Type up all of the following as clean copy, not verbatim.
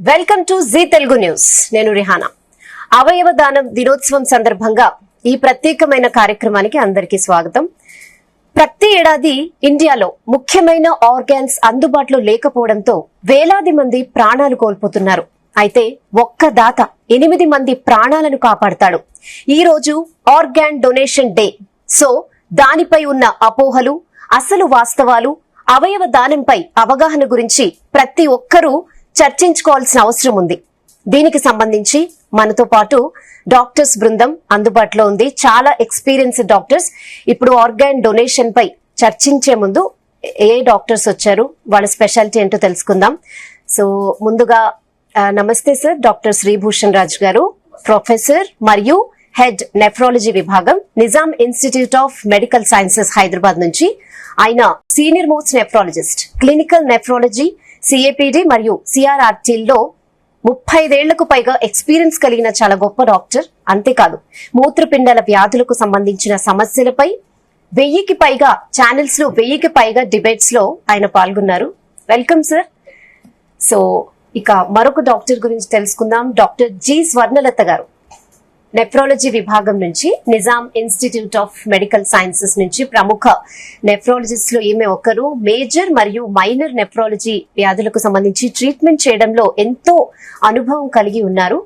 Welcome to Zee Telugu news. నేను రిహానా. అవయవ దానం దినోత్సవం సందర్భంగా ఈ ప్రత్యేకమైన కార్యక్రమానికి అందరికీ స్వాగతం. ప్రతి ఏడాది ఇండియాలో ముఖ్యమైన ఆర్గాన్స్ అందుబాటులో లేకపోవడంతో వేలాది మంది ప్రాణాలు కోల్పోతున్నారు. అయితే ఒక్క దాత 8 మంది ప్రాణాలను కాపాడతాడు. ఈ రోజు ఆర్గాన్ డొనేషన్ డే. సో దానిపై ఉన్న అపోహలు, అసలు వాస్తవాలు, అవయవ దానంపై అవగాహన గురించి ప్రతి ఒక్కరూ చర్చించుకోవాల్సిన అవసరం ఉంది. దీనికి సంబంధించి మనతో పాటు డాక్టర్స్ బృందం అందుబాటులో ఉంది. చాలా ఎక్స్పీరియన్స్డ్ డాక్టర్స్. ఇప్పుడు ఆర్గాన్ డొనేషన్ పై చర్చించే ముందు ఏ డాక్టర్స్ వచ్చారు, వాళ్ళ స్పెషాలిటీ ఏంటో తెలుసుకుందాం. సో ముందుగా నమస్తే సార్. డాక్టర్ శ్రీభూషణ్ రాజ్ గారు, ప్రొఫెసర్ మరియు హెడ్ నెఫ్రాలజీ విభాగం, Nizam institute of medical sciences Hyderabad నుంచి. ఆయన senior most nephrologist, clinical nephrology, CAPD మరియు సిఆర్ఆర్టీల్లో 35 ఏళ్లకు పైగా ఎక్స్పీరియన్స్ కలిగిన చాలా గొప్ప డాక్టర్. అంతేకాదు మూత్రపిండాల వ్యాధులకు సంబంధించిన సమస్యలపై 1000కి పైగా ఛానల్స్ లో 1000కి పైగా డిబేట్స్ లో ఆయన పాల్గొన్నారు. Welcome sir. సో ఇక మరొక డాక్టర్ గురించి తెలుసుకుందాం. డాక్టర్ జి స్వర్ణలత గారు, నెఫ్రాలజీ విభాగం నుంచి, Nizam institute of medical sciences నుంచి. ప్రముఖ నెఫ్రాలజిస్ట్ లో ఈమె ఒకరు. మేజర్ మరియు మైనర్ నెఫ్రాలజీ వ్యాధులకు సంబంధించి ట్రీట్మెంట్ చేయడంలో ఎంతో అనుభవం కలిగి ఉన్నారు.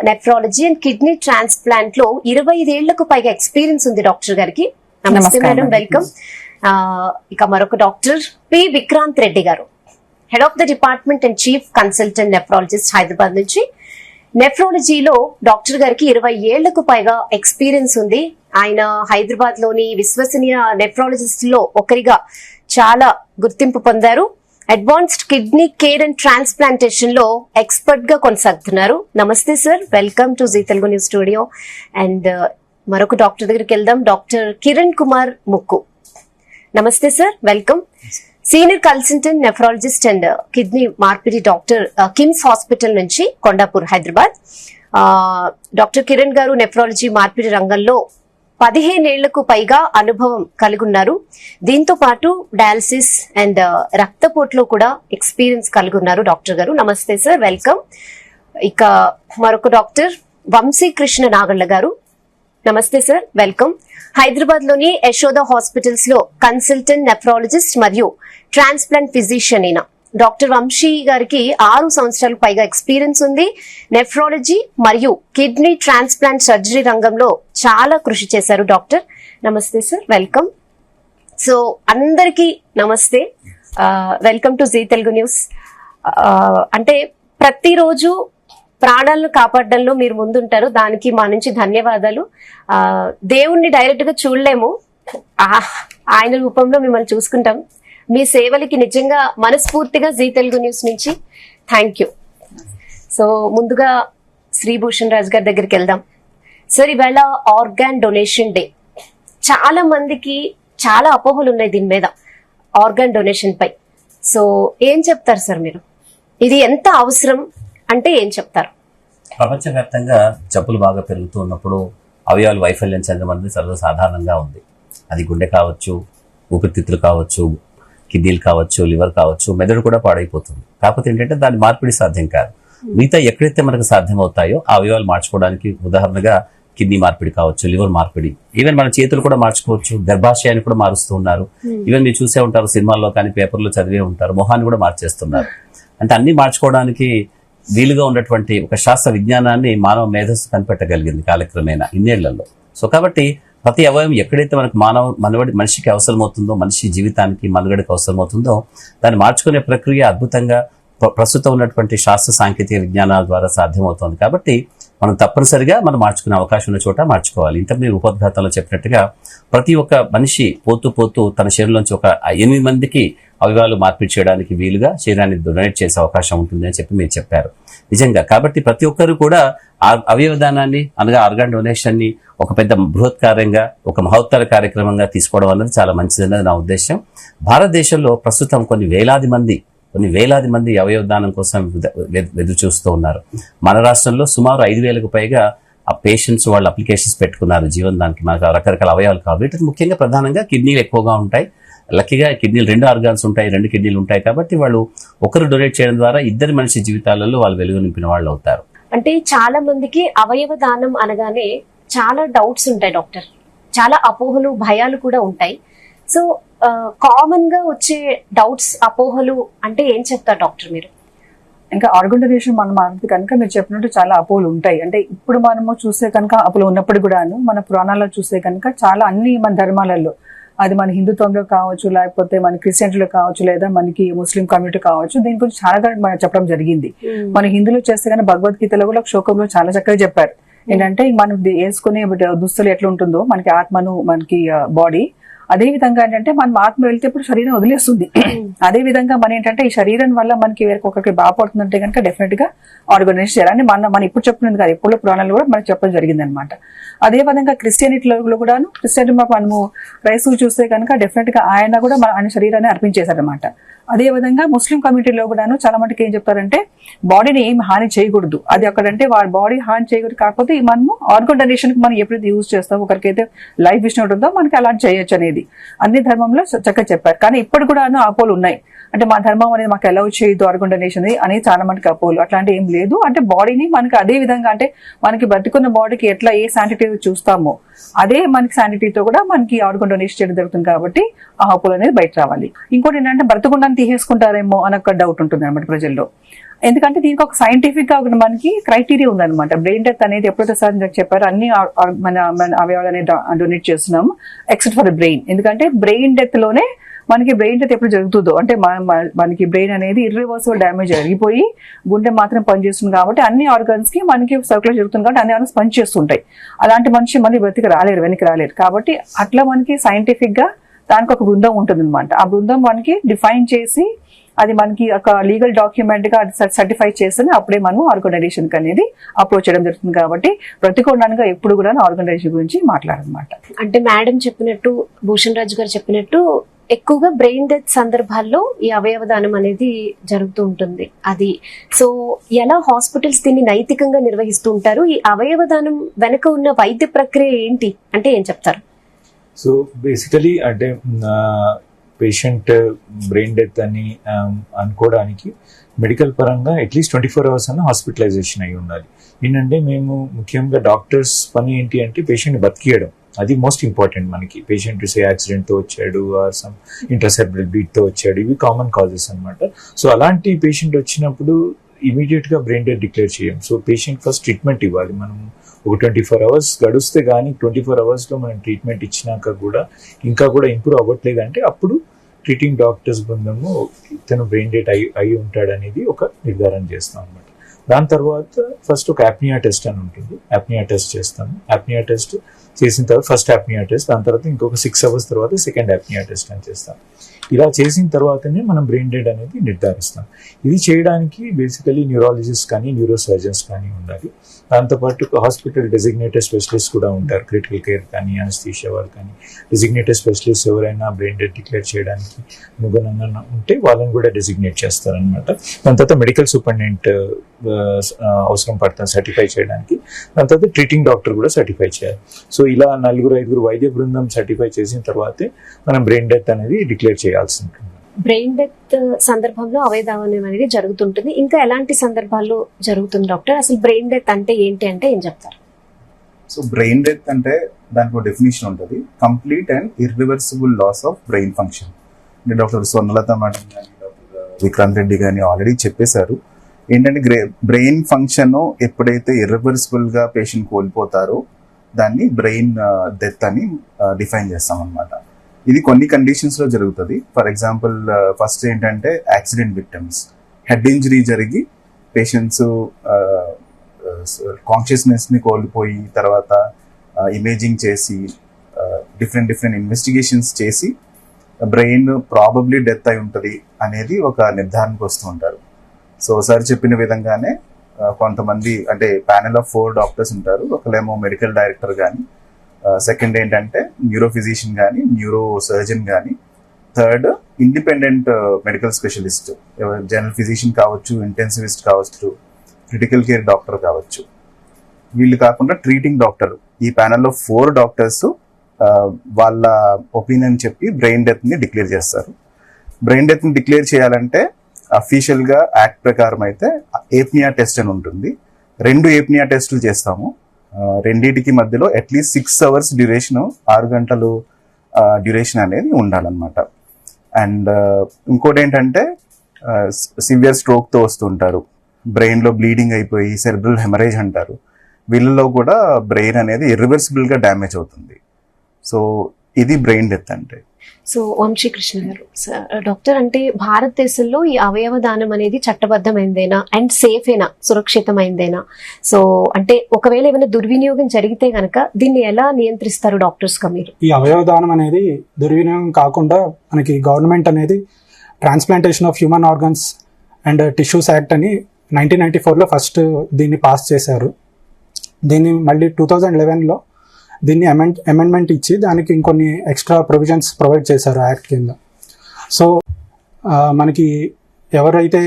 నెఫ్రాలజీ అండ్ కిడ్నీ ట్రాన్స్ప్లాంట్ లో 25 ఏళ్లకు పైగా ఎక్స్పీరియన్స్ ఉంది డాక్టర్ గారికి. నమస్తే మేడం, వెల్కమ్. ఇక మరొక డాక్టర్ పి విక్రాంత్ రెడ్డి గారు, head of the department and chief consultant nephrologist, Hyderabad నుంచి. నెఫ్రాలజీలో డాక్టర్ గారికి 20 ఏళ్లకు పైగా ఎక్స్పీరియన్స్ ఉంది. ఆయన హైదరాబాద్ లోని విశ్వసనీయ నెఫ్రాలజిస్ట్ లో ఒకరిగా చాలా గుర్తింపు పొందారు. Advanced kidney care and transplantation లో ఎక్స్పర్ట్ గా కొనసాగుతున్నారు. నమస్తే sir, welcome to Zee Telugu news studio. And మరొక డాక్టర్ దగ్గరికి వెళ్దాం. డాక్టర్ కిరణ్ కుమార్ ముక్కు. నమస్తే sir, welcome. Senior consultant nephrologist and kidney మార్పిడి డాక్టర్, కిమ్స్ హాస్పిటల్ నుంచి, కొండాపూర్, హైదరాబాద్. డాక్టర్ కిరణ్ గారు నెఫ్రాలజీ మార్పిడి రంగంలో 15 ఏళ్లకు పైగా అనుభవం కలిగి ఉన్నారు. దీంతో పాటు డయాలసిస్ అండ్ రక్తపోటులో కూడా ఎక్స్పీరియన్స్ కలిగి ఉన్నారు డాక్టర్ గారు. నమస్తే సార్, వెల్కమ్. ఇక మరొక డాక్టర్ వంశీకృష్ణ నాగళ్ళ గారు. నమస్తే సార్, వెల్కమ్. హైదరాబాద్ లోని యశోద హాస్పిటల్స్ లో కన్సల్టెంట్ నెఫ్రాలజిస్ట్ మరియు ట్రాన్స్ప్లాంట్ ఫిజిషియన్ అయిన డాక్టర్ వంశీ గారికి 6 సంవత్సరాలకు పైగా ఎక్స్పీరియన్స్ ఉంది. నెఫ్రాలజీ మరియు కిడ్నీ ట్రాన్స్ప్లాంట్ సర్జరీ రంగంలో చాలా కృషి చేశారు డాక్టర్. నమస్తే సార్, వెల్కమ్. సో అందరికీ నమస్తే, welcome to Zee Telugu news. అంటే ప్రతిరోజు ప్రాణాలను కాపాడడంలో మీరు ముందుంటారు. దానికి మా నుంచి ధన్యవాదాలు. దేవుణ్ణి డైరెక్ట్ గా చూడలేము, ఆయన రూపంలో మిమ్మల్ని చూసుకుంటాం. మీ సేవలకి నిజంగా మనస్ఫూర్తిగా జీ తెలుగు న్యూస్ నుంచి థ్యాంక్ యూ. సో ముందుగా శ్రీభూషణ్ రాజ్ గారి దగ్గరికి వెళ్దాం. సార్, ఇవాళ ఆర్గాన్ డొనేషన్ డే. చాలా మందికి చాలా అపోహలు ఉన్నాయి దీని మీద, ఆర్గాన్ డొనేషన్ పై. సో ఏం చెప్తారు సార్ మీరు? ఇది ఎంత అవసరం అంటే ఏం చెప్తారు? ప్రపంచవ్యాప్తంగా జబ్బులు బాగా పెరుగుతూ ఉన్నప్పుడు అవయవాలు వైఫల్యం చెందడం అనేది సర్వసాధారణంగా ఉంది. అది గుండె కావచ్చు, ఊపిరితిత్తులు కావచ్చు, కిడ్నీలు కావచ్చు, లివర్ కావచ్చు, మెదడు కూడా పాడైపోతుంది. కాకపోతే ఏంటంటే దాని మార్పిడి సాధ్యం కాదు. మిగతా ఎక్కడైతే మనకు సాధ్యం అవుతాయో ఆ అవయవాలు మార్చుకోవడానికి, ఉదాహరణగా కిడ్నీ మార్పిడి కావచ్చు, లివర్ మార్పిడి, ఈవెన్ మన చేతులు కూడా మార్చుకోవచ్చు. గర్భాశయాన్ని కూడా మారుస్తూ ఉన్నారు. ఈవెన్ మీరు చూసే ఉంటారు, సినిమాల్లో కానీ పేపర్లో చదివే ఉంటారు, మొహాన్ని కూడా మార్చేస్తున్నారు. అంటే అన్ని మార్చుకోవడానికి వీలుగా ఉన్నటువంటి ఒక శాస్త్ర విజ్ఞానాన్ని మానవ మేధస్సు కనిపెట్టగలిగింది కాలక్రమేణా ఇన్నేళ్లలో. సో కాబట్టి ప్రతి అవయవం ఎక్కడైతే మనకు మనిషికి అవసరమవుతుందో, మనిషి జీవితానికి మనుగడకి అవసరమవుతుందో దాన్ని మార్చుకునే ప్రక్రియ అద్భుతంగా ప్రస్తుతం ఉన్నటువంటి శాస్త్ర సాంకేతిక విజ్ఞానాల ద్వారా సాధ్యమవుతోంది. కాబట్టి మనం తప్పనిసరిగా మనం మార్చుకునే అవకాశం ఉన్న చోట మార్చుకోవాలి. ఇంతకు మీరు ఉపోద్ఘాతంలో చెప్పినట్టుగా ప్రతి ఒక్క మనిషి పోతూ తన శరీరంలోంచి ఒక 8 మందికి అవయవాలు మార్పిడి చేయడానికి వీలుగా శరీరాన్ని డొనేట్ చేసే అవకాశం ఉంటుంది అని చెప్పి మీరు చెప్పారు. నిజంగా కాబట్టి ప్రతి ఒక్కరు కూడా అవయవ దానాన్ని, అనగా ఆర్గాన్ డొనేషన్ ని ఒక పెద్ద బృహత్ కార్యంగా, ఒక మహోత్తర కార్యక్రమంగా తీసుకోవడం అనేది చాలా మంచిదన్నది నా ఉద్దేశం. భారతదేశంలో ప్రస్తుతం కొన్ని వేలాది మంది అవయవ దానం కోసం ఎదురు చూస్తూ ఉన్నారు. మన రాష్ట్రంలో సుమారు 5,000కు పైగా ఆ పేషెంట్స్ వాళ్ళు అప్లికేషన్స్ పెట్టుకున్నారు జీవనదానికి. మనకు రకరకాల అవయవాలు కావాలి. వీటికి ముఖ్యంగా ప్రధానంగా కిడ్నీలు ఎక్కువగా ఉంటాయి, లక్కీగా కిడ్నీలు 2 ఆర్గాన్స్ ఉంటాయి, 2 కిడ్నీలు ఉంటాయి కాబట్టి వాళ్ళు ఒకరు డొనేట్ చేయడం ద్వారా ఇద్దరు మనిషి జీవితాలలో వాళ్ళు వెలుగు నింపిన వాళ్ళు అవుతారు. అంటే చాలా మందికి అవయవ దానం అనగానే చాలా డౌట్స్ ఉంటాయి డాక్టర్, చాలా అపోహలు భయాలు కూడా ఉంటాయి. సో కామన్ గా వచ్చే డౌట్స్ అపోహలు అంటే ఏం చెప్తారు డాక్టర్ మీరు? ఇంకా ఆర్గన్ డొనేషన్ మనం మాట్లాడితే కనుక మీరు చెప్పినట్టు చాలా అపోహలు ఉంటాయి. అంటే ఇప్పుడు మనము చూస్తే కనుక అపోహలు ఉన్నప్పుడు కూడాను మన పురాణాల్లో చూస్తే కనుక చాలా అన్ని మన ధర్మాలలో, అది మన హిందుత్వంలో కావచ్చు, లేకపోతే మన క్రిస్టియన్లో కావచ్చు, లేదా మనకి ముస్లిం కమ్యూనిటీ కావచ్చు, దీని గురించి చాలా మనం చెప్పడం జరిగింది. మన హిందువులు చేస్తే కానీ భగవద్గీతలో కూడా శ్లోకంలో చాలా చక్కగా చెప్పారు. ఏంటంటే మనం వేసుకునే దుస్తులు ఎట్లా ఉంటుందో మనకి ఆత్మను, మనకి బాడీ, అదే విధంగా ఏంటంటే మనం ఆత్మ వెళ్తే ఇప్పుడు శరీరం వదిలేస్తుంది. అదే విధంగా మన ఏంటంటే ఈ శరీరం వల్ల మనకి వేరొకరికి బాగుపడుతుందంటే కనుక డెఫినెట్ గా ఆర్గనైజ్ చేయాలని మనం ఇప్పుడు చెప్తున్నది కాదు, ఎప్పుడు పురాణాలు కూడా మనకి చెప్పడం జరిగింది అనమాట. అదే విధంగా క్రిస్టియనిటీలో కూడాను, క్రిస్టియన్ మనము క్రైస్తవులు చూస్తే కనుక డెఫినెట్ గా ఆయన కూడా ఆయన శరీరాన్ని అర్పించేశారనమాట. అదే విధంగా ముస్లిం కమ్యూనిటీలో కూడాను చాలా మటుకు ఏం చెప్తారంటే బాడీని ఏం హాని చేయకూడదు, అది అక్కడంటే వాడి బాడీ హాని చేయకూడదు. కాకపోతే మనము ఆర్గన్ డొనేషన్ కి మనం ఎప్పుడైతే యూజ్ చేస్తాం, ఒకరికైతే లైఫ్ ఇష్టం ఉంటుందో మనకి అలాంటి చేయొచ్చు అనేది అన్ని ధర్మంలో చక్కగా చెప్పారు. కానీ ఇప్పుడు కూడా అపోలు ఉన్నాయి. అంటే మా ధర్మం అనేది మాకు అలౌ చేయదు ఆర్గన్ డొనేషన్ అనేది చాలా మందికి అపోలు. అట్లాంటి ఏం లేదు. అంటే బాడీని మనకి అదే విధంగా, అంటే మనకి బతుకున్న బాడీకి ఎట్లా ఏ శానిటీ చూస్తామో అదే మనకి శానిటీతో కూడా మనకి ఆర్గన్ డొనేషన్ చేయడం జరుగుతుంది. కాబట్టి ఆ అపోలు అనేది బయట రావాలి. ఇంకోటి ఏంటంటే బ్రతకుండా తీసేసుకుంటారేమో అని ఒక డౌట్ ఉంటుంది అనమాట ప్రజల్లో. ఎందుకంటే దీనికి ఒక సైంటిఫిక్ గా మనకి క్రైటీరియా ఉందన్నమాట. బ్రెయిన్ డెత్ అనేది ఎప్పుడైతే సార్ చెప్పారో అన్ని మన అవయవాలు అనేది డొనేట్ చేస్తున్నాము ఎక్సెప్ట్ ఫర్ బ్రెయిన్. ఎందుకంటే బ్రెయిన్ డెత్ లోనే మనకి బ్రెయిన్ డెత్ ఎప్పుడు జరుగుతుందో, అంటే మనకి బ్రెయిన్ అనేది ఇర్రివర్సిబుల్ డ్యామేజ్ జరిగిపోయి గుండె మాత్రం పనిచేస్తుంది. కాబట్టి అన్ని ఆర్గన్స్ కి మనకి సర్క్యులేషన్ జరుగుతుంది కాబట్టి అన్ని ఆర్గన్స్ పనిచేస్తుంటాయి. అలాంటి మనిషి మళ్ళీ వెనక్కి రాలేరు. కాబట్టి అట్లా మనకి సైంటిఫిక్ గా దానికి ఒక బృందం ఉంటుంది అనమాట. ఆ బృందం మనకి డిఫైన్ చేసి అది మనకి ఒక లీగల్ డాక్యుమెంట్ గా సర్టిఫై చేస్తేనే అప్పుడే మనం ఆర్గనైజేషన్ అనేది అప్రోచ్ చేయడం జరుగుతుంది. కాబట్టి ప్రతికూలంగా ఎప్పుడు కూడా ఆర్గనైజేషన్ గురించి మాట్లాడనమాట. అంటే మేడం చెప్పినట్టు, భూషణ్ రాజు గారు చెప్పినట్టు ఎక్కువగా బ్రెయిన్ డెత్ సందర్భాల్లో ఈ అవయవ దానం అనేది జరుగుతూ ఉంటుంది. అది సో ఎలా హాస్పిటల్స్ దీన్ని నైతికంగా నిర్వహిస్తూ ఉంటారు? ఈ అవయవ దానం వెనక ఉన్న వైద్య ప్రక్రియ ఏంటి అంటే ఏం చెప్తారు? సో బేసికలీ అంటే పేషెంట్ బ్రెయిన్ డెత్ అని అనుకోవడానికి మెడికల్ పరంగా అట్లీస్ట్ 24 hours అన్న హాస్పిటలైజేషన్ అయి ఉండాలి. ఏంటంటే మేము ముఖ్యంగా డాక్టర్స్ పని ఏంటి అంటే పేషెంట్ బతికియడం, అది మోస్ట్ ఇంపార్టెంట్. మనకి పేషెంట్ యాక్సిడెంట్ తో వచ్చాడు, ఆర్ సమ్ ఇంటర్సెప్టల్ బీట్ తో వచ్చాడు, ఇవి కామన్ కాజెస్ అనమాట. సో అలాంటి పేషెంట్ వచ్చినప్పుడు ఇమీడియట్ గా బ్రెయిన్ డెత్ డిక్లేర్ చేయం. సో పేషెంట్ ఫస్ట్ ట్రీట్మెంట్ ఇవ్వాలి. మనం ఒక 24 hours గడుస్తే కానీ 24 hours లో మనం ట్రీట్మెంట్ ఇచ్చినాక కూడా ఇంకా కూడా ఇంప్రూవ్ అవ్వట్లేదు అంటే అప్పుడు ట్రీటింగ్ డాక్టర్స్ బృందము ఇతను బ్రెయిన్ డెత్ అయి ఉంటాడు అనేది ఒక నిర్ధారణ చేస్తాం అనమాట. దాని తర్వాత ఫస్ట్ ఒక యాప్నియా టెస్ట్ అని ఉంటుంది, యాప్నియా టెస్ట్ చేస్తాము. యాప్నియా టెస్ట్ చేసిన తర్వాత ఫస్ట్ యాప్నియా టెస్ట్, దాని తర్వాత ఇంకొక 6 hours తర్వాత సెకండ్ యాప్నియా టెస్ట్ అని చేస్తాం. ఇలా చేసిన తర్వాతనే మనం బ్రెయిన్ డెడ్ అనేది నిర్ధారిస్తాం. ఇది చేయడానికి బేసికలీ న్యూరాలజిస్ట్ కానీ న్యూరో సర్జన్స్ కానీ ఉండాలి. దాంతోపాటు హాస్పిటల్ డెసిగ్నేటెడ్ స్పెషలిస్ట్ కూడా ఉంటారు, క్రిటికల్ కేర్ కానీ అనస్థీషియా వాళ్ళు కానీ. డెసిగ్నేటెడ్ స్పెషలిస్ట్ ఎవరైనా బ్రెయిన్ డెడ్ డిక్లేర్ చేయడానికి అనుగుణంగా ఉంటే వాళ్ళని కూడా డెసిగ్నేట్ చేస్తారనమాట. దాని తర్వాత మెడికల్ సూపరింటెండెంట్ అవసరం పడుతుంది సర్టిఫై చేయడానికి. దాని తర్వాత ట్రీటింగ్ డాక్టర్ కూడా సర్టిఫై చేయాలి. సో ఇలా 4-5 వైద్య బృందం సర్టిఫై చేసిన తర్వాతే మనం బ్రెయిన్ డెత్ అనేది డిక్లేర్ చేయాల్సి ఉంటుంది. బ్రెయిన్ డెత్ సందర్భంలో అవయదానం అనేది జరుగుతుంటుంది. ఇంకా ఎలాంటి సందర్భాల్లో జరుగుతుంది డాక్టర్? అసలు బ్రెయిన్ డెత్ అంటే ఏంటి అంటే ఏం చెప్తారు? సో బ్రెయిన్ డెత్ అంటే దానికి ఒక డెఫినేషన్ ఉంటుంది, complete and irreversible loss of brain function. అంటే డాక్టర్ స్వర్ణలత మేడం కానీ డాక్టర్ విక్రాంత్ రెడ్డి కానీ ఆల్రెడీ చెప్పేశారు. ఏంటంటే బ్రెయిన్ ఫంక్షన్ ఎప్పుడైతే ఇర్రివర్సిబుల్ గా పేషెంట్ కోల్పోతారో దాన్ని బ్రెయిన్ డెత్ అని డిఫైన్ చేస్తాం అనమాట. ఇది కొన్ని కండిషన్స్ లో జరుగుతుంది. ఫర్ ఎగ్జాంపుల్ ఫస్ట్ ఏంటంటే యాక్సిడెంట్ విక్టిమ్స్, హెడ్ ఇంజరీ జరిగి పేషెంట్స్ కాన్షియస్నెస్ ని కోల్పోయి తర్వాత ఇమేజింగ్ చేసి డిఫరెంట్ ఇన్వెస్టిగేషన్స్ చేసి బ్రెయిన్ ప్రాబబ్లీ డెత్ అయి ఉంటుంది అనేది ఒక నిర్ధారణకు వస్తూ ఉంటారు. సో సార్ చెప్పిన విధంగానే కొంతమంది అంటే ప్యానెల్ ఆఫ్ 4 డాక్టర్స్ ఉంటారు. ఒకళ్ళేమో మెడికల్ డైరెక్టర్ కానీ, సెకండ్ ఏంటంటే న్యూరో ఫిజిషియన్ కానీ, న్యూరో సర్జన్ కానీ, third independent medical specialist, general physician కావచ్చు, ఇంటెన్సివిస్ట్ కావచ్చు, క్రిటికల్ కేర్ డాక్టర్ కావచ్చు. వీళ్ళు కాకుండా ట్రీటింగ్ డాక్టర్, ఈ ప్యానెల్లో 4 డాక్టర్స్ వాళ్ళ ఒపీనియన్ చెప్పి బ్రెయిన్ డెత్ ని డిక్లేర్ చేస్తారు. బ్రెయిన్ డెత్ ని డిక్లేర్ చేయాలంటే అఫీషియల్ గా యాక్ట్ ప్రకారం అయితే ఏప్నియా టెస్ట్ అని ఉంటుంది. 2 ఏప్నియా టెస్టులు చేస్తాము. రెండింటికి మధ్యలో అట్లీస్ట్ 6 అవర్స్ డ్యూరేషన్, 6 గంటలు డ్యూరేషన్ అనేది ఉండాలన్నమాట. అండ్ ఇంకోటి ఏంటంటే సివియర్ స్ట్రోక్ తో వస్తుంటారు, బ్రెయిన్ లో బ్లీడింగ్ అయిపోయి సెరెబ్రల్ హెమరేజ్ అంటారు. వీళ్ళలో కూడా బ్రెయిన్ అనేది ఇర్రివర్సిబుల్ గా డ్యామేజ్ అవుతుంది. సో ఇది బ్రెయిన్ డెత్ అంటే. సో వంశీకృష్ణ గారు, డాక్టర్, అంటే భారతదేశంలో ఈ అవయవ దానం అనేది చట్టబద్ధమైందేనా అండ్ సేఫ్ ఏనా, సురక్షితమైందేనా? సో అంటే ఒకవేళ ఏమైనా దుర్వినియోగం జరిగితే గనక దీన్ని ఎలా నియంత్రిస్తారు డాక్టర్స్ గా మీరు? ఈ అవయవ దానం అనేది దుర్వినియోగం కాకుండా మనకి గవర్నమెంట్ అనేది transplantation of human organs and tissues act అని 1994లో ఫస్ట్ దీన్ని పాస్ చేశారు. దీన్ని మళ్ళీ 2011లో దీన్ని అమెండ్మెంట్ ఇచ్చి దానికి ఇంకొన్ని ఎక్స్ట్రా ప్రొవిజన్స్ ప్రొవైడ్ చేశారు యాక్ట్ కింద. సో మనకి ఎవరైతే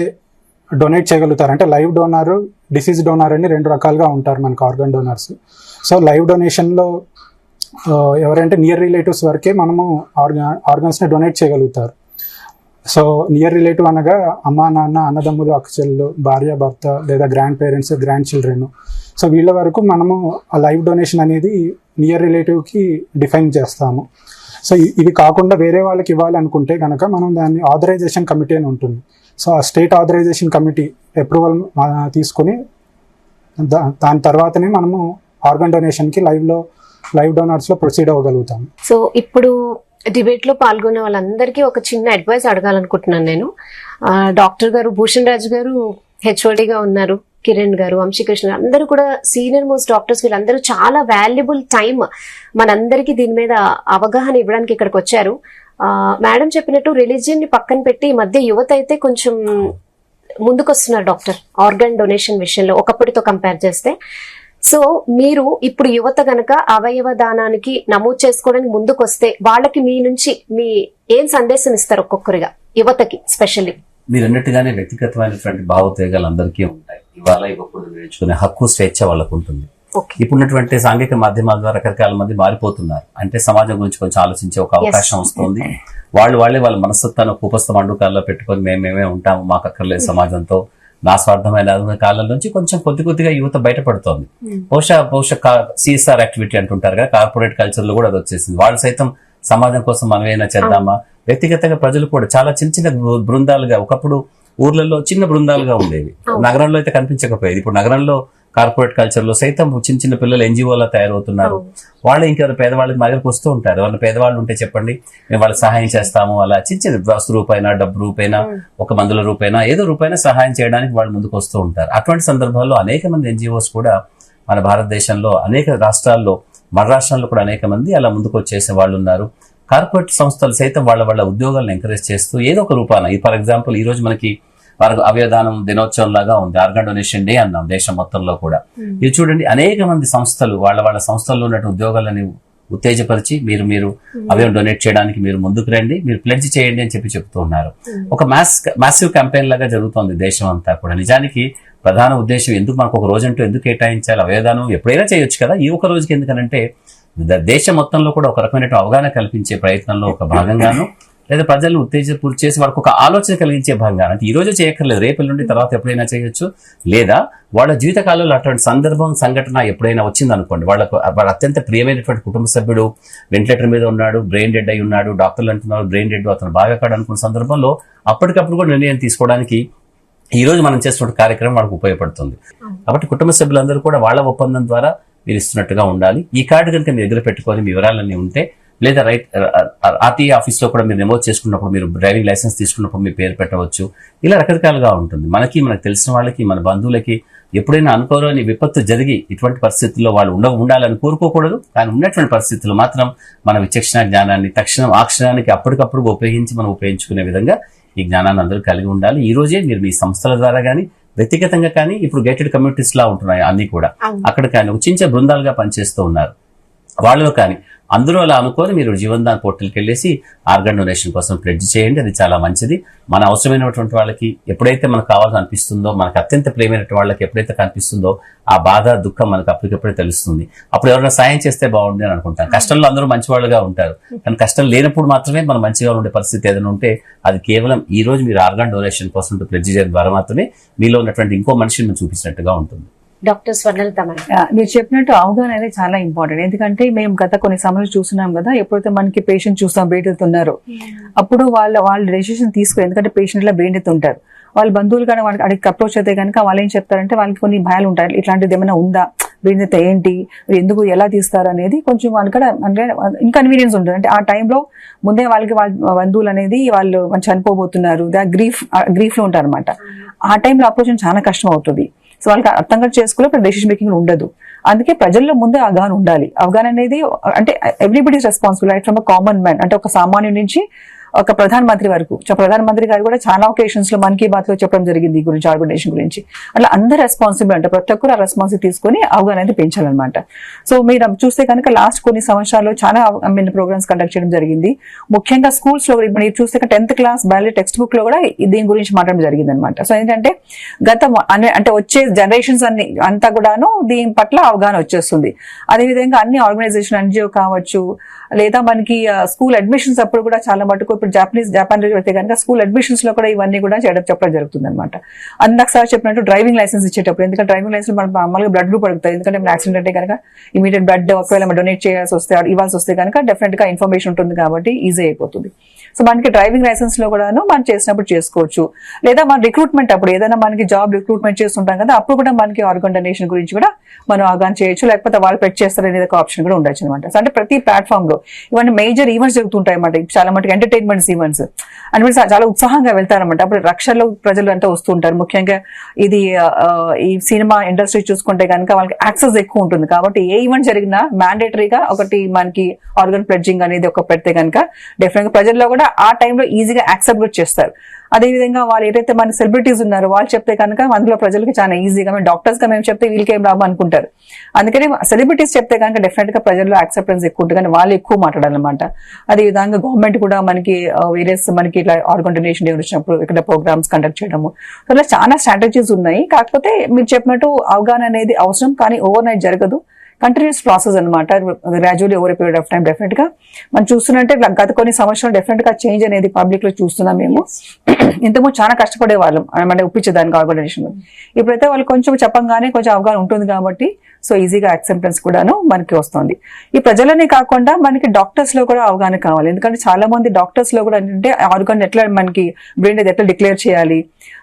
డొనేట్ చేయగలుగుతారు అంటే లైవ్ డోనార్, డిసీజ్ డోనార్ అని 2 రకాలుగా ఉంటారు మనకి ఆర్గన్ డోనార్స్. సో లైవ్ డొనేషన్లో ఎవరంటే నియర్ రిలేటివ్స్ వరకే మనము ఆర్గన్స్ని డొనేట్ చేయగలుగుతారు. సో నియర్ రిలేటివ్ అనగా అమ్మ, నాన్న, అన్నదమ్ములు, అక్కచెల్లెలు, భార్య, భర్త లేదా grand parents, grand children. So వీళ్ళ వరకు మనము ఆ లైవ్ డొనేషన్ అనేది నియర్ రిలేటివ్కి డిఫైన్ చేస్తాము. సో ఇవి కాకుండా వేరే వాళ్ళకి ఇవ్వాలి అనుకుంటే కనుక మనం దాన్ని ఆథరైజేషన్ కమిటీ అని ఉంటుంది. సో ఆ స్టేట్ ఆథరైజేషన్ కమిటీ అప్రూవల్ తీసుకుని దాని తర్వాతనే మనము ఆర్గన్ డొనేషన్కి లైవ్ డోనార్స్లో ప్రొసీడ్ అవ్వగలుగుతాము. సో ఇప్పుడు డిబేట్ లో పాల్గొనే వాళ్ళందరికీ ఒక చిన్న అడ్వైస్ అడగాలనుకుంటున్నాను నేను. డాక్టర్ గారు, భూషణ్ రాజు గారు హెచ్ఓడిగా ఉన్నారు, కిరణ్ గారు, వంశీకృష్ణ గారు, అందరూ కూడా సీనియర్ మోస్ట్ డాక్టర్స్. వీళ్ళందరూ చాలా వాల్యుబుల్ టైం మనందరికీ దీని మీద అవగాహన ఇవ్వడానికి ఇక్కడికి వచ్చారు. మేడం చెప్పినట్టు రిలీజియన్ ని పక్కన పెట్టి ఈ మధ్య యువత అయితే కొంచెం ముందుకొస్తున్నారు డాక్టర్ ఆర్గన్ డొనేషన్ విషయంలో ఒకప్పటితో కంపేర్ చేస్తే. సో మీరు ఇప్పుడు యువత గనక అవయవ దానానికి నమోదు చేసుకోవడానికి ముందుకొస్తే వాళ్ళకి మీ నుంచి మీ ఏం సందేశం ఇస్తారు ఒక్కొక్కరిగా, యువతకి స్పెషల్లీ? మీరు అన్నట్టుగానే వ్యక్తిగతమైనటువంటి భావోద్వేగాలు అందరికీ ఉంటాయి. ఇవాళ ఇవ్వకూడదు నేర్చుకునే హక్కు, స్వేచ్ఛ వాళ్ళకు ఉంటుంది. ఇప్పుడున్నటువంటి సాంఘిక మాధ్యమాల ద్వారా రకరకాల మంది మారిపోతున్నారు. అంటే సమాజం గురించి కొంచెం ఆలోచించే ఒక అవకాశం వస్తుంది. వాళ్ళే వాళ్ళ మనస్తత్వాన్ని ఉపస్థ మండుకాల్లో పెట్టుకొని మేమేమే ఉంటాము, మాకు అక్కర్లేదు సమాజంతో, నా స్వార్థమైన కాలం నుంచి కొంచెం కొద్దిగా యువత బయటపడుతోంది. బహుశా సిఎస్ఆర్ యాక్టివిటీ అంటుంటారు కదా, కార్పొరేట్ కల్చర్ లో కూడా అది వచ్చేసింది. వాళ్ళు సైతం సమాజం కోసం మనమేనా చేద్దామా, వ్యక్తిగతంగా ప్రజలు కూడా చాలా చిన్న బృందాలుగా, ఒకప్పుడు ఊర్లలో చిన్న బృందాలుగా ఉండేవి, నగరంలో అయితే కనిపించకపోయేది. ఇప్పుడు నగరంలో కార్పొరేట్ కల్చర్ లో సైతం చిన్న పిల్లలు ఎన్జిఓలా తయారవుతున్నారు. వాళ్ళు ఇంకెవరు పేదవాళ్ళకి మా దగ్గరకు వస్తూ ఉంటారు. వాళ్ళ పేదవాళ్ళు ఉంటే చెప్పండి, మేము వాళ్ళకి సహాయం చేస్తాము. అలా చిన్న వస్తు రూపాయన, డబ్బు రూపాయన, ఒక మందుల రూపాయన, ఏదో రూపాయన సహాయం చేయడానికి వాళ్ళు ముందుకు వస్తూ ఉంటారు. అటువంటి సందర్భాల్లో అనేక మంది ఎన్జిఓస్ కూడా మన భారతదేశంలో అనేక రాష్ట్రాల్లో, మన రాష్ట్రంలో కూడా అనేక మంది అలా ముందుకు వచ్చేసే వాళ్ళు ఉన్నారు. కార్పొరేట్ సంస్థలు సైతం వాళ్ళ ఉద్యోగాలను ఎంకరేజ్ చేస్తూ ఏదో ఒక రూపాన, ఫర్ ఎగ్జాంపుల్ ఈ రోజు మనకి అవయవదానం దినోత్సవం లాగా ఉంది, ఆర్గన్ డొనేషన్ డే అన్నాం దేశం మొత్తంలో కూడా. ఇది చూడండి, అనేక మంది సంస్థలు వాళ్ళ సంస్థల్లో ఉన్న ఉద్యోగాలని ఉత్తేజపరిచి మీరు అవయవం డొనేట్ చేయడానికి మీరు ముందుకు రండి, మీరు ప్లెడ్జ్ చేయండి అని చెప్తూ ఉన్నారు. ఒక మాసివ్ క్యాంపెయిన్ లాగా జరుగుతోంది దేశం అంతా కూడా. నిజానికి ప్రధాన ఉద్దేశం ఎందుకు మనకు ఒక రోజంటూ ఎందుకు కేటాయించాలి? అవయవదానం ఎప్పుడైనా చేయొచ్చు కదా, ఈ ఒక రోజుకి ఎందుకనంటే దేశం మొత్తంలో కూడా ఒక రకమైన అవగాహన కల్పించే ప్రయత్నంలో ఒక భాగంగాను, లేదా ప్రజలను ఉత్తేజపూర్తి చేసి వాళ్ళకు ఒక ఆలోచన కలిగించే భాగంగా, అంటే ఈ రోజు చేయక్కర్లేదు, రేపు నుండి తర్వాత ఎప్పుడైనా చేయొచ్చు. లేదా వాళ్ళ జీవితకాలంలో అటువంటి సంఘటన ఎప్పుడైనా వచ్చింది అనుకోండి, వాళ్ళ అత్యంత ప్రియమైనటువంటి కుటుంబ సభ్యుడు వెంటిలేటర్ మీద ఉన్నాడు, బ్రెయిన్ డెడ్ అయి ఉన్నాడు, డాక్టర్లు అంటున్నారు బ్రెయిన్ డెడ్, అతను బాగా కాడు అనుకున్న సందర్భంలో అప్పటికప్పుడు కూడా నిర్ణయం తీసుకోవడానికి ఈ రోజు మనం చేస్తున్న కార్యక్రమం వాళ్ళకి ఉపయోగపడుతుంది. కాబట్టి కుటుంబ సభ్యులందరూ కూడా వాళ్ళ ఒప్పందం ద్వారా మీరు ఇస్తున్నట్టుగా ఉండాలి. ఈ కార్డు కనుక మీ దగ్గర పెట్టుకొని మీ వివరాలన్నీ ఉంటే, లేదా ఆర్టీఏ ఆఫీస్ లో కూడా మీరు నమోదు చేసుకున్నప్పుడు, మీరు డ్రైవింగ్ లైసెన్స్ తీసుకున్నప్పుడు మీ పేరు పెట్టవచ్చు. ఇలా రకరకాలుగా ఉంటుంది. మనకు తెలిసిన వాళ్ళకి, మన బంధువులకి ఎప్పుడైనా అనుకోని విపత్తు జరిగి ఇటువంటి పరిస్థితుల్లో వాళ్ళు ఉండాలని కోరుకోకూడదు. కానీ ఉన్నటువంటి పరిస్థితుల్లో మాత్రం మన విచక్షణ జ్ఞానాన్ని తక్షణం ఆ క్షణానికి అప్పటికప్పుడు ఉపయోగించి మనం ఉపయోగించుకునే విధంగా ఈ జ్ఞానాన్ని అందరూ కలిగి ఉండాలి. ఈ రోజే మీరు మీ సంస్థల ద్వారా కానీ, వ్యక్తిగతంగా కానీ, ఇప్పుడు గేటెడ్ కమ్యూనిటీస్ లా ఉంటున్నాయి అన్ని కూడా, అక్కడ కానీ ఒక చిన్న బృందాలుగా పనిచేస్తూ ఉన్నారు. వాళ్ళు కానీ అందరూ అలా అనుకొని మీరు జీవన్దాన్ పోర్టల్కి వెళ్ళేసి ఆర్గన్ డొనేషన్ కోసం ప్లెడ్జ్ చేయండి. అది చాలా మంచిది. మన అవసరమైనటువంటి వాళ్ళకి ఎప్పుడైతే మనకు కావాలని అనిపిస్తుందో, మనకు అత్యంత ప్రియమైన వాళ్ళకి ఎప్పుడైతే కనిపిస్తుందో ఆ బాధ దుఃఖం మనకు అప్పటికప్పుడే తెలుస్తుంది. అప్పుడు ఎవరైనా సాయం చేస్తే బాగుంది అని అనుకుంటాం. కష్టంలో అందరూ మంచి వాళ్ళుగా ఉంటారు, కానీ కష్టం లేనప్పుడు మాత్రమే మనం మంచిగా ఉండే పరిస్థితి ఏదైనా ఉంటే అది కేవలం ఈ రోజు మీరు ఆర్గన్ డొనేషన్ కోసం ప్లెడ్జ్ చేయడం ద్వారా మాత్రమే మీలో ఉన్నటువంటి ఇంకో మనిషిని చూపించినట్టుగా ఉంటుంది. డాక్టర్ స్వర్ణలత మేడం, మీరు చెప్పినట్టు అవగాహన అనేది చాలా ఇంపార్టెంట్. ఎందుకంటే మేము గత కొన్ని సమయాలు చూస్తున్నాం కదా, ఎప్పుడైతే మనకి పేషెంట్ చూస్తాం బ్రెయిన్ డెత్ ఉన్నారు, అప్పుడు వాళ్ళ డెసిషన్ తీసుకోవాలి. ఎందుకంటే పేషెంట్ లో బ్రెయిన్ డెత్ ఉంటారు, వాళ్ళ బంధువులు కానీ వాళ్ళకి అడిగి అప్రోచ్ అయితే కనుక వాళ్ళు ఏం చెప్తారంటే వాళ్ళకి కొన్ని భయాలు ఉంటాయి. ఇట్లాంటిది ఏమైనా ఉందా, బ్రెయిన్ డెత్ ఏంటి, ఎందుకు, ఎలా తీస్తారు అనేది కొంచెం వాళ్ళకి అంటే ఇన్కన్వీనియన్స్ ఉంటుంది. అంటే ఆ టైంలో ముందే వాళ్ళకి వాళ్ళ బంధువులు అనేది వాళ్ళు చనిపోబోతున్నారు, గ్రీఫ్ లో ఉంటారు అనమాట. ఆ టైంలో అప్రోచ్ చాలా కష్టం అవుతుంది. సో వాళ్ళకి అర్థం కూడా చేసుకోవాలి, ఇప్పుడు డెసిషన్ మేకింగ్ ఉండదు. అందుకే ప్రజల్లో ముందే అవగాహన ఉండాలి. అవగాహన అనేది అంటే everybody's responsible, right from a common man, అంటే ఒక సామాన్యుడి నుంచి ఒక ప్రధానమంత్రి వరకు. ప్రధానమంత్రి గారు కూడా చాలా ఒకేషన్స్ లో మన్ కీ బాత్ లో చెప్పడం జరిగింది ఈ గురించి, ఆర్గనైజేషన్ గురించి. అట్లా అందరు రెస్పాన్సిబుల్, అంటే ప్రతి ఒక్కరు ఆ రెస్పాన్సిబిలిటీ తీసుకుని అవగాహన అనేది పెంచాలన్నమాట. సో మీరు చూస్తే కనుక లాస్ట్ కొన్ని సంవత్సరాల్లో చాలా ప్రోగ్రామ్స్ కండక్ట్ చేయడం జరిగింది. ముఖ్యంగా స్కూల్స్ లో మీరు చూస్తే 10th class biology text book లో కూడా దీని గురించి మాట్లాడడం జరిగింది అనమాట. సో ఏంటంటే అంటే వచ్చే జనరేషన్స్ అంతా కూడాను దీని పట్ల అవగాహన వచ్చేస్తుంది. అదేవిధంగా అన్ని ఆర్గనైజేషన్, ఎన్జిఓ కావచ్చు, లేదా మనకి స్కూల్ అడ్మిషన్స్ అప్పుడు కూడా చాలా మటుకు ఇప్పుడు జపాన్ అయితే కనుక స్కూల్ అడ్మిషన్స్ లో కూడా ఇవన్నీ కూడా చెప్పడం జరుగుతుంది అనమాట. అందాక సార్ చెప్పినట్టు డ్రైవింగ్ లైసెన్స్ ఇచ్చేటప్పుడు, ఎందుకంటే డ్రైవింగ్ లైసెన్స్ మనం మామూలుగా బ్లడ్ గ్రూప్ అడుగుతాయి. ఎందుకంటే మన యాక్సిడెంట్ అంటే కనుక ఇమీడియట్ బ్లడ్ ఒకవేళ డొనేట్ చేయాల్సి వస్తే, ఇవ్వాల్సి వస్తే కనుక డెఫినెట్ గా ఇన్ఫర్మేషన్ ఉంటుంది కాబట్టి ఈజీ అయిపోతుంది. సో మనకి డ్రైవింగ్ లైసెన్స్ లో కూడాను మనం చేసినప్పుడు చేసుకోవచ్చు. లేదా మన రిక్రూట్మెంట్ అప్పుడు ఏదైనా మనకి జాబ్ రిక్రూట్మెంట్ చేస్తుంటాం కదా, అప్పుడు కూడా మనకి ఆర్గన్ డొనేషన్ గురించి కూడా మనం అవగాహన చేయొచ్చు. లేకపోతే వాళ్ళు పెట్ చేస్తారు అనేది ఒక ఆప్షన్ కూడా ఉండొచ్చు అనమాట. సో అంటే ప్రతి ప్లాట్ఫామ్ లో ఇవన్నీ మేజర్ ఈవెంట్స్ జరుగుతుంటాయి అన్నమాట. చాలా మటుకు ఎంటర్టైన్మెంట్స్ ఈవెంట్స్ అంటే చాలా ఉత్సాహంగా వెళ్తారన్నమాట. అప్పుడు లక్షల్లో ప్రజలు అంతా వస్తుంటారు. ముఖ్యంగా ఇది ఈ సినిమా ఇండస్ట్రీ చూసుకుంటే కనుక వాళ్ళకి యాక్సెస్ ఎక్కువ ఉంటుంది కాబట్టి ఏ ఈవెంట్ జరిగినా మ్యాండేటరీగా ఒకటి మనకి ఆర్గన్ ప్లెడ్జింగ్ అనేది ఒక పెడితే కనుక డెఫినెట్ గా ప్రజల్లో కూడా ఆ టైంలో ఈజీగా యాక్సెప్ట్ కూడా చేస్తారు. అదేవిధంగా వాళ్ళు ఏదైతే మన సెలబ్రిటీస్ ఉన్నారో వాళ్ళు చెప్తే కనుక అందులో ప్రజలకి చాలా ఈజీగా, మేము డాక్టర్స్ గా మేము చెప్తే వీళ్ళకేం లాభం అనుకుంటారు. అందుకని సెలబ్రిటీస్ చెప్తే కనుక డెఫినెట్ గా ప్రజల్లో యాక్సెప్టెన్స్ ఎక్కువ ఉంటుంది, కానీ వాళ్ళు ఎక్కువ మాట్లాడాలన్నమాట. అదేవిధంగా గవర్నమెంట్ కూడా మనకి వేరియస్ మనకి ఇట్లా ఆర్గన్ డొనేషన్ డే వచ్చినప్పుడు ఇక్కడ ప్రోగ్రామ్స్ కండక్ట్ చేయడము, అలా చాలా స్ట్రాటజీస్ ఉన్నాయి. కాకపోతే మీరు చెప్పినట్టు అవగాహన అనేది అవసరం, కానీ ఓవర్ నైట్ జరగదు. కంటిన్యూస్ ప్రాసెస్ అనమాట. Gradually over period of time definite గా మనం చూస్తున్నట్టే గత కొన్ని సంవత్సరాలు డెఫినెట్ గా చేంజ్ అనేది పబ్లిక్ లో చూస్తున్నాం. మేము ఇంతకుముందు చాలా కష్టపడే వాళ్ళం అంటే ఒప్పించేదానికి ఆర్గనైజేషన్. ఇప్పుడైతే వాళ్ళు కొంచెం చెప్పంగానే కొంచెం అవగాహన ఉంటుంది కాబట్టి సో ఈజీగా యాక్సెప్టెన్స్ కూడాను మనకి వస్తుంది. ఈ ప్రజలనే కాకుండా మనకి డాక్టర్స్ లో కూడా అవగాహన కావాలి. ఎందుకంటే చాలా మంది డాక్టర్స్ లో కూడా ఏంటంటే ఆర్గన్ ఎట్లా మనకి బ్రెయిన్ డెత్ ఎట్లా డిక్లేర్ చేయాలి,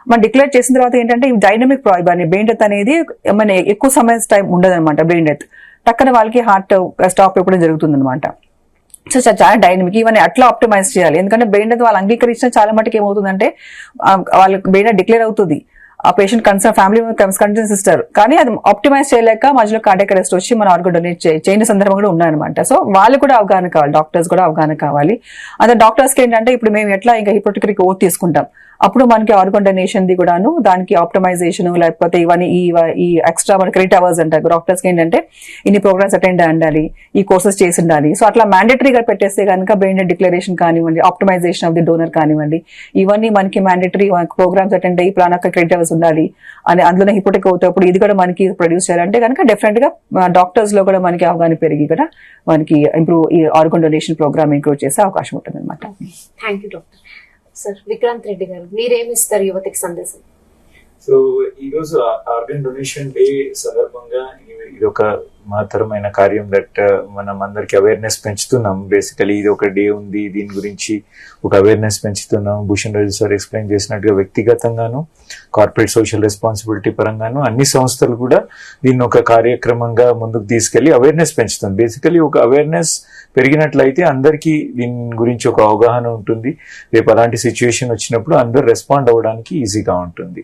మనం డిక్లేర్ చేసిన తర్వాత ఏంటంటే ఈ డైనమిక్ బ్రెయిన్ డెత్ అనేది మన ఎక్కువ సమయం టైం ఉండదు అనమాట. బ్రెయిన్ డెత్ టక్కన వాళ్ళకి హార్ట్ స్టాప్ ఇవ్వడం జరుగుతుంది అనమాట. సో చాలా డైనమిక్ ఇవన్నీ అట్లా ఆప్టిమైజ్ చేయాలి. ఎందుకంటే బ్రెయిన్ డెత్ వాళ్ళు అంగీకరించిన చాలా మటుకు ఏమవుతుందంటే వాళ్ళకి బ్రెయిన్ డెత్ డిక్లేర్ అవుతుంది, ఆ పేషెంట్ కన్సర్న్ ఫ్యామిలీ కన్సర్న్స్ ఇస్తారు, కానీ అది ఆప్టిమైజ్ చేయలేక మధ్యలో కార్డియాక్ అరెస్ట్ వచ్చి మన ఆర్గన్ డొనేట్ చేయని సందర్భం కూడా ఉన్నాయన్నమాట. సో వాళ్ళు కూడా అవగాహన కావాలి, డాక్టర్స్ కూడా అవగాహన కావాలి. అదే డాక్టర్స్కి ఏంటంటే ఇప్పుడు మేము ఎట్లా ఇంకా హిపోక్రటిక్ ఓత్ తీసుకుంటాం, అప్పుడు మనకి ఆర్గన్ డొనేషన్ ది కూడాను దానికి ఆప్టిమైజేషన్ లేకపోతే ఇవన్నీ ఈ ఎక్స్ట్రా మన క్రెడిట్ అవర్స్ అంటారు. డాక్టర్స్కి ఏంటంటే ఇన్ని ప్రోగ్రామ్స్ అటెండ్ ఉండాలి, ఈ కోర్సెస్ చేసి ఉండాలి. సో అట్లా మ్యాండేటరీగా పెట్టేస్తే కనుక బ్రెయిన్ డెత్ డిక్లరేషన్ కానివ్వండి, ఆప్టిమైజేషన్ ఆఫ్ ది డోనర్ కానివ్వండి, ఇవన్నీ మనకి మ్యాండేటరీ ప్రోగ్రామ్స్ అటెండ్ అయ్యి ప్లాన్ క్రెడిట్ అవర్స్ ఉండాలి అని అందులోనే హిపోటెక్ అవుతాప్పుడు ఇది కూడా మనకి ప్రొడ్యూస్ చేయాలంటే కనుక డెఫినెట్ గా డాక్టర్స్ లో కూడా మనకి అవగాహన పెరిగి కూడా మనకి ఇంప్రూవ్ ఈ ఆర్గన్ డొనేషన్ ప్రోగ్రామ్ ఇంప్రూవ్ చేసే అవకాశం ఉంటుంది అనమాట. Thank you doctor. Sir Vikrant Reddy గారు, మీరేమి ఇస్తారు యువతకి సందేశం? సో ఈ రోజు ఆర్గన్ డొనేషన్ డే సందర్భంగా ఇది ఒక మహత్తరమైన కార్యం దట్ మనం అందరికి అవేర్నెస్ పెంచుతున్నాం. బేసికలీ ఇది ఒక డే ఉంది, దీని గురించి ఒక అవేర్నెస్ పెంచుతున్నాం. భూషణ్ రాజు సార్ ఎక్స్ప్లెయిన్ చేసినట్టుగా వ్యక్తిగతంగాను కార్పొరేట్ సోషల్ రెస్పాన్సిబిలిటీ పరంగాను అన్ని సంస్థలు కూడా దీన్ని ఒక కార్యక్రమంగా ముందుకు తీసుకెళ్లి అవేర్నెస్ పెంచుతుంది. బేసికలీ ఒక అవేర్నెస్ పెరిగినట్లయితే అందరికీ దీని గురించి ఒక అవగాహన ఉంటుంది. రేపు అలాంటి సిచ్యువేషన్ వచ్చినప్పుడు అందరూ రెస్పాండ్ అవ్వడానికి ఈజీగా ఉంటుంది.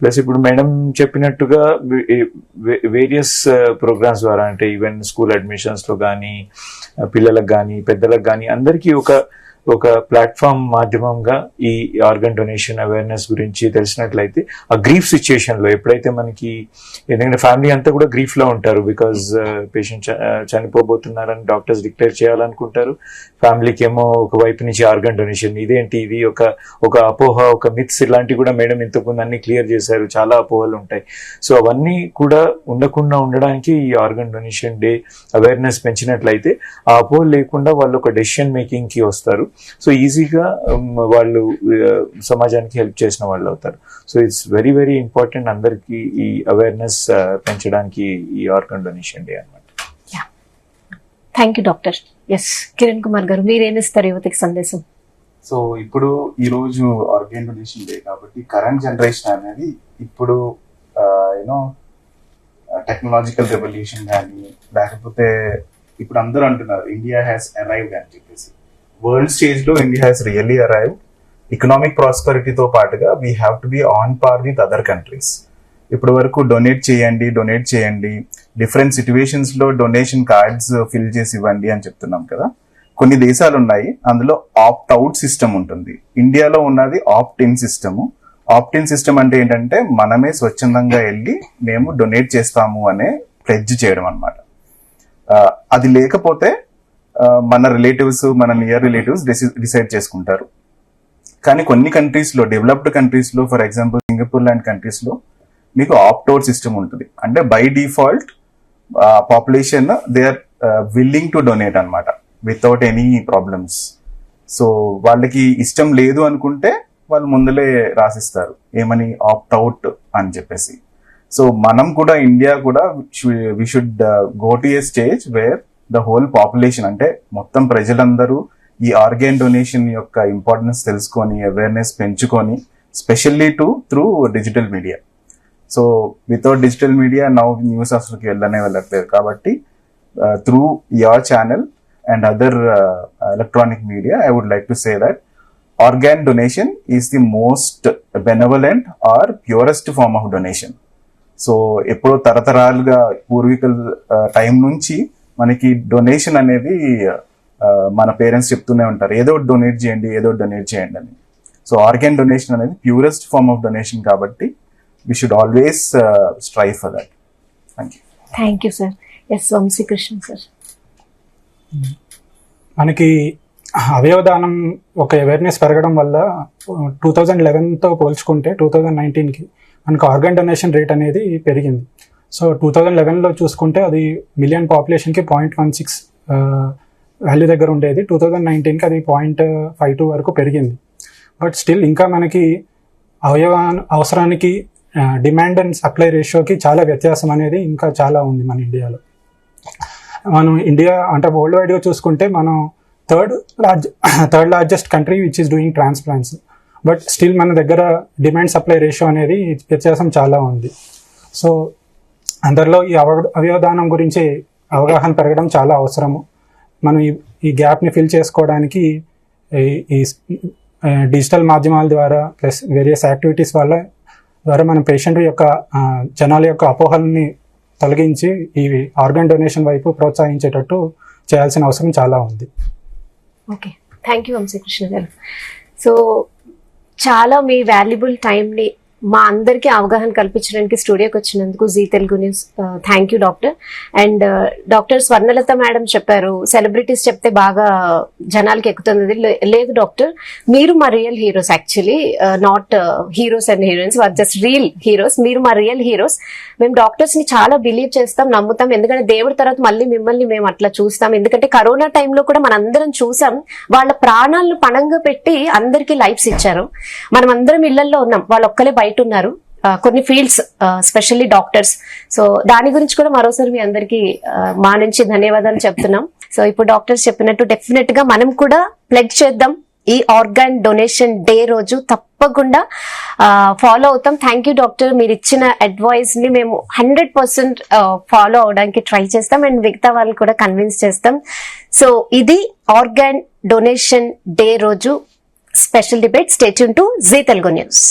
ప్లస్ ఇప్పుడు మేడం చెప్పినట్టుగా వేరియస్ ప్రోగ్రామ్స్ ద్వారా అంటే ఈవెన్ స్కూల్ అడ్మిషన్స్ లో కానీ పిల్లలకు కానీ పెద్దలకు కానీ అందరికీ ఒక ఒక ప్లాట్ఫామ్ మాధ్యమంగా ఈ ఆర్గన్ డొనేషన్ అవేర్నెస్ గురించి తెలిసినట్లయితే ఆ గ్రీఫ్ సిచ్యుయేషన్ లో ఎప్పుడైతే మనకి, ఎందుకంటే ఫ్యామిలీ అంతా కూడా గ్రీఫ్ లో ఉంటారు, బికాజ్ పేషెంట్ చనిపోబోతున్నారని డాక్టర్స్ డిక్లేర్ చేయాలనుకుంటారు. ఫ్యామిలీకి ఏమో ఒక వైపు నుంచి ఆర్గన్ డొనేషన్, ఇదేంటి ఇది ఒక అపోహ, ఒక మిత్స్ ఇలాంటివి కూడా మేడం ఇంతకుముందు అన్ని క్లియర్ చేశారు, చాలా అపోహలు ఉంటాయి. సో అవన్నీ కూడా ఉండకుండా ఉండడానికి ఈ ఆర్గన్ డొనేషన్ డే అవేర్నెస్ పెంచినట్లయితే ఆ అపోహలు లేకుండా వాళ్ళు ఒక డెసిషన్ మేకింగ్ కి వస్తారు. సో ఈజీగా వాళ్ళు సమాజానికి హెల్ప్ చేసిన వాళ్ళు అవుతారు. So it's very very important అందరికి ఈ అవేర్నెస్ పెంచడానికి ఈ ఆర్గన్ డొనేషన్ డే అన్నమాట. Thank you doctor. Yes, Kiran Kumar garu మీరేమిస్తారు యువతకి సందేశం? సో ఇప్పుడు ఈ రోజు ఆర్గన్ డొనేషన్ డే కాబట్టి కరెంట్ జనరేషన్ అనేది ఇప్పుడు యూనో టెక్నాలజికల్ రెవల్యూషన్ కానీ, లేకపోతే ఇప్పుడు అందరూ అంటున్నారు ఇండియా హ్యాస్ అరైవ్డ్ అని చెప్పేసి. వరల్డ్ స్టేజ్ లో India has really arrived. Economic ప్రాస్పరిటీతో పాటుగా we have to be on par with other countries. ఇప్పటి వరకు డొనేట్ చేయండి, డిఫరెంట్ సిచ్యువేషన్స్ లో డొనేషన్ కార్డ్స్ ఫిల్ చేసి ఇవ్వండి అని చెప్తున్నాం కదా. కొన్ని దేశాలు ఉన్నాయి, అందులో ఆప్ట్ అవుట్ సిస్టమ్ ఉంటుంది. ఇండియాలో ఉన్నది opt in system. Opt in system అంటే ఏంటంటే మనమే స్వచ్ఛందంగా వెళ్ళి మేము డొనేట్ చేస్తాము అనే ప్లెడ్జ్ చేయడం అన్నమాట. అది లేకపోతే మన రిలేటివ్స్, మన నియర్ రిలేటివ్స్ డిసైడ్ చేసుకుంటారు. కానీ కొన్ని కంట్రీస్ లో, డెవలప్డ్ కంట్రీస్ లో, ఫర్ ఎగ్జాంపుల్ సింగపూర్ లాంటి కంట్రీస్ లో మీకు ఆప్ట్ అవుట్ సిస్టమ్ ఉంటుంది. అంటే by default population they are willing to donate అన్నమాట వితౌట్ ఎనీ ప్రాబ్లమ్స్. సో వాళ్ళకి ఇష్టం లేదు అనుకుంటే వాళ్ళు ముందులే రాసిస్తారు ఏమని, ఆప్ట్ అవుట్ అని చెప్పేసి. సో మనం కూడా, ఇండియా కూడా we should go to a stage where the whole population, అంటే మొత్తం ప్రజలందరూ ఈ ఆర్గన్ డొనేషన్ యొక్క ఇంపార్టెన్స్ తెలుసుకొని, అవేర్నెస్ పెంచుకొని, specially through digital media. So without digital media now news అసలుకి వెళ్ళట్లేదు. కాబట్టి through your channel and other electronic media I would like to say that organ donation is the most benevolent or purest form of donation. So ఎప్పుడో తరతరాలుగా పూర్వీకుల time నుంచి మనకి donation అనేది మన పేరెంట్స్ చెప్తూనే ఉంటారు, ఏదో డొనేట్ చేయండి అని. సో ఆర్గాన్ డొనేషన్ అనేది ప్యూరెస్ట్ ఫార్మ్ ఆఫ్ డొనేషన్ కాబట్టి we should always strive for that. Thank you. Thank you sir. Yes, Vamshikrishna sir. మనకి అవయవదానం ఒక అవేర్నెస్ పెరగడం వల్ల 2011తో పోల్చుకుంటే 2019కి మనకు ఆర్గన్ డొనేషన్ రేట్ అనేది పెరిగింది. సో 2011లో చూసుకుంటే అది మిలియన్ పాపులేషన్కి 0.16 వాల్యూ దగ్గర ఉండేది. 2019కి అది 0.52 వరకు పెరిగింది. బట్ స్టిల్ ఇంకా మనకి అవసరానికి డిమాండ్ అండ్ సప్లై రేషియోకి చాలా వ్యత్యాసం అనేది ఇంకా చాలా ఉంది మన ఇండియాలో. మనం ఇండియా అంటే వరల్డ్ వైడ్గా చూసుకుంటే మనం third largest country which is doing transplants. But still మన దగ్గర డిమాండ్ సప్లై రేషియో అనేది వ్యత్యాసం చాలా ఉంది. సో అందరిలో ఈ అవయవదానం గురించి అవగాహన పెరగడం చాలా అవసరము. మనం ఈ గ్యాప్ని ఫిల్ చేసుకోవడానికి ఈ డిజిటల్ మాధ్యమాల ద్వారా ప్లస్ వేరియస్ యాక్టివిటీస్ ద్వారా మనం పేషెంట్ యొక్క జనాల యొక్క అపోహల్ని తొలగించి ఈ ఆర్గన్ డొనేషన్ వైపు ప్రోత్సహించేటట్టు చేయాల్సిన అవసరం చాలా ఉంది. ఓకే, థ్యాంక్ యూ వంశీకృష్ణ గారు. సో చాలా మీ వాల్యుబుల్ టైంని మా అందరికీ అవగాహన కల్పించడానికి స్టూడియోకి వచ్చినందుకు Zee Telugu news thank you doctor. And doctor Swarnalatha madam చెప్పారు సెలబ్రిటీస్ చెప్తే బాగా జనాలకి ఎక్కుతుంది. లేదు డాక్టర్, మీరు మా real heroes. Actually not heroes and heroines, or just real heroes. మీరు మా రియల్ హీరోస్. మేము డాక్టర్స్ ని చాలా బిలీవ్ చేస్తాం, నమ్ముతాం. ఎందుకంటే దేవుడి తర్వాత మళ్ళీ మిమ్మల్ని మేము అట్లా చూస్తాం. ఎందుకంటే కరోనా టైంలో కూడా మనందరం చూసాం, వాళ్ళ ప్రాణాలను పణంగా పెట్టి అందరికీ లైఫ్స్ ఇచ్చారు. మనం అందరం ఇళ్లలో ఉన్నాం, వాళ్ళు ఒక్కలే బయట ఉన్నారు. కొన్ని ఫీల్డ్స్ స్పెషల్లీ డాక్టర్స్. సో దాని గురించి కూడా మరోసారి మీ అందరికీ మా నుంచి ధన్యవాదాలు చెప్తున్నాం. సో ఇప్పుడు డాక్టర్స్ చెప్పినట్టు డెఫినెట్ గా మనం కూడా ప్లెడ్జ్ చేద్దాం. ఈ ఆర్గాన్ డొనేషన్ డే రోజు తప్పకుండా ఫాలో అవుతాం. థ్యాంక్ యూ డాక్టర్, మీరు ఇచ్చిన అడ్వైస్ ని మేము 100% ఫాలో అవడానికి ట్రై చేస్తాం అండ్ మిగతా వాళ్ళు కూడా కన్విన్స్ చేస్తాం. సో ఇది ఆర్గాన్ డొనేషన్ డే రోజు special debate. Stay tune to Zee Telugu news.